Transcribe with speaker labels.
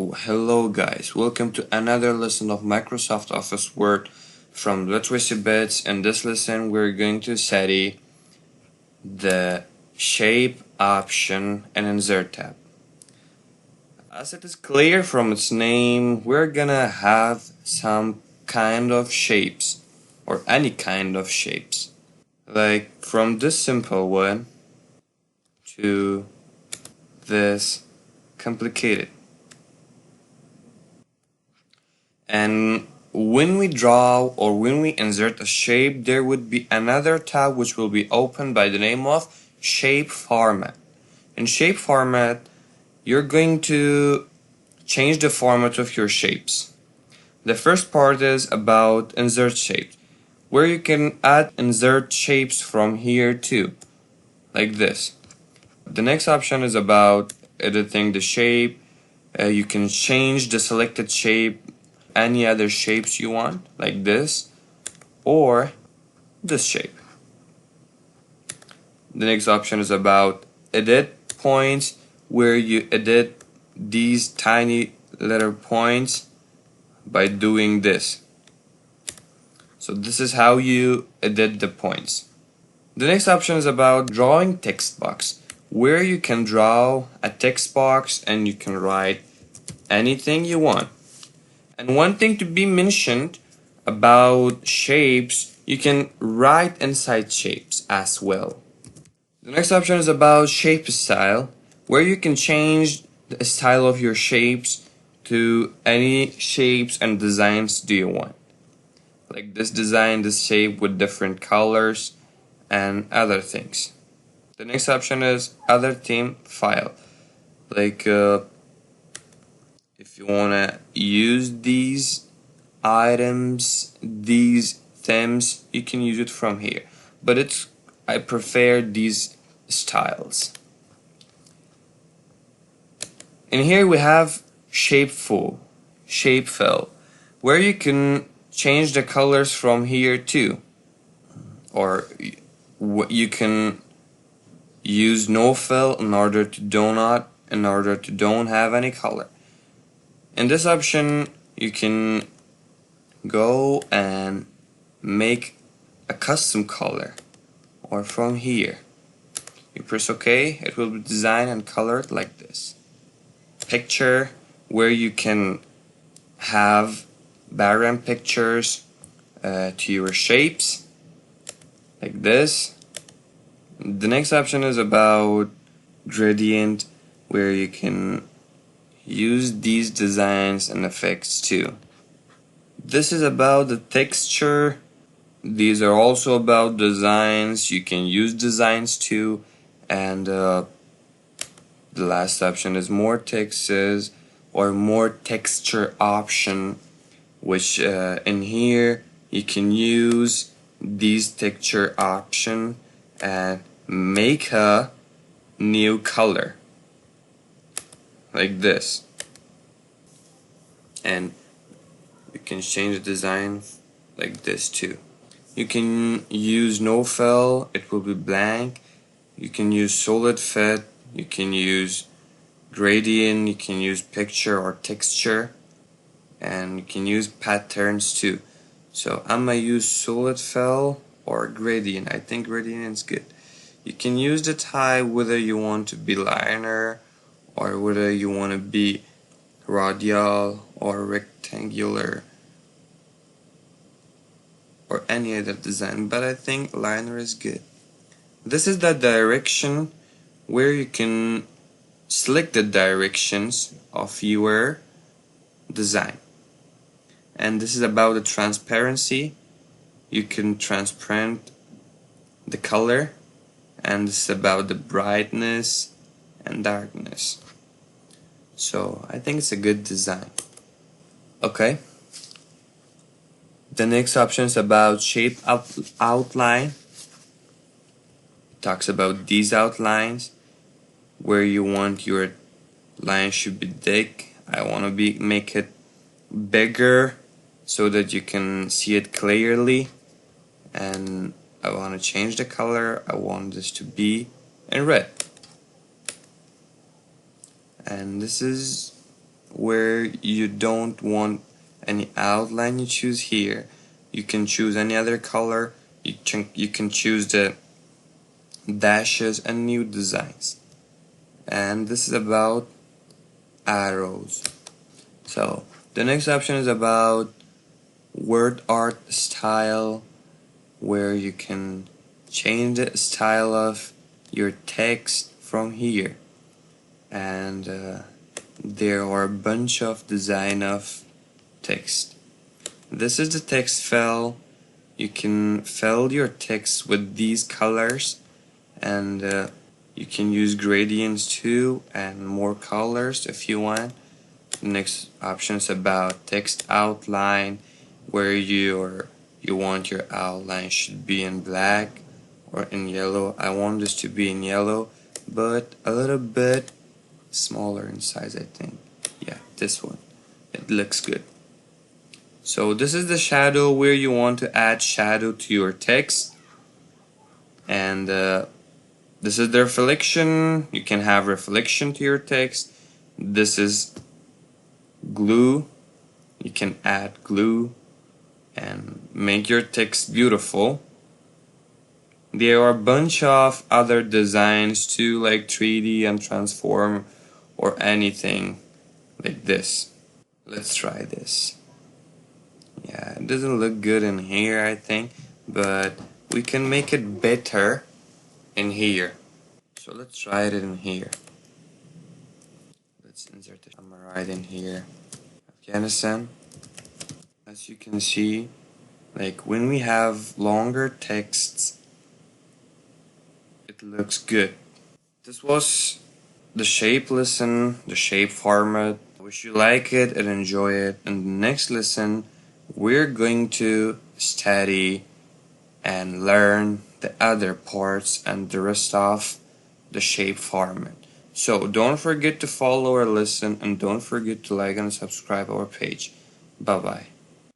Speaker 1: Oh, hello guys, welcome to another lesson of Microsoft Office Word from Literacy Bits. In this lesson we're going to study the shape option and insert tab. As it is clear from its name, we're gonna have some kind of shapes or any kind of shapes, like from this simple one to this complicated. And when we draw or when we insert a shape, there would be another tab which will be opened by the name of shape format. In shape format, you're going to change the format of your shapes. The first part is about insert shapes, where you can add insert shapes from here too, like this. The next option is about editing the shape. You can change the selected shape any other shapes you want, like this or this shape. The next option is about edit points, where you edit these tiny little points by doing this. So this is how you edit the points. The next option is about drawing text box, where you can draw a text box and you can write anything you want. And one thing to be mentioned about shapes, you can write inside shapes as well. The next option is about shape style, where you can change the style of your shapes to any shapes and designs do you want. Like this design, this shape with different colors and other things. The next option is other theme file. Like if you want to use these items, these themes, you can use it from here. But I prefer these styles. And here we have shape fill, where you can change the colors from here too. Or you can use no fill in order to don't have any color. In this option, you can go and make a custom color, or from here you press OK, it will be designed and colored like this. Picture, where you can have background pictures to your shapes like this. The next option is about gradient, where you can use these designs and effects too. This is about the texture. These are also about designs. You can use designs too. And the last option is more textures or more texture option, which in here you can use these texture option and make a new color like this. And you can change the design like this too. You can use no fill, it will be blank. You can use solid fit, you can use gradient, you can use picture or texture, and you can use patterns too. So I'm gonna use solid fill or gradient. I think gradient is good. You can use the type whether you want to be linear or whether you want to be radial or rectangular or any other design, but I think linear is good. This is the direction, where you can select the directions of your design. And this is about the transparency. You can transparent the color, and this is about the brightness and darkness. So I think it's a good design. Okay. The next option is about shape outline. It talks about these outlines, where you want your line should be thick. I want to make it bigger so that you can see it clearly. And I want to change the color. I want this to be in red. And this is where you don't want any outline, you choose here. You can choose any other color. You can choose the dashes and new designs. And this is about arrows. So the next option is about word art style, where you can change the style of your text from here. And there are a bunch of design of text. This is the text file. You can fill your text with these colors, and you can use gradients too and more colors if you want. The next option is about text outline, where you want your outline should be in black or in yellow. I want this to be in yellow, but a little bit smaller in size, I think. Yeah, this one. It looks good. So this is the shadow, where you want to add shadow to your text. And this is the reflection. You can have reflection to your text. This is glue. You can add glue and make your text beautiful. There are a bunch of other designs too, like 3D and transform or anything like this. Let's try this. Yeah, it doesn't look good in here, I think, but we can make it better in here. So let's try it in here. Let's insert the camera right in here. Afghanistan. As you can see, like when we have longer texts, it looks good. This was the shape lesson, the shape format. I wish you like it and enjoy it. In the next lesson, we're going to study and learn the other parts and the rest of the shape format. So don't forget to follow our lesson, and don't forget to like and subscribe our page. Bye bye.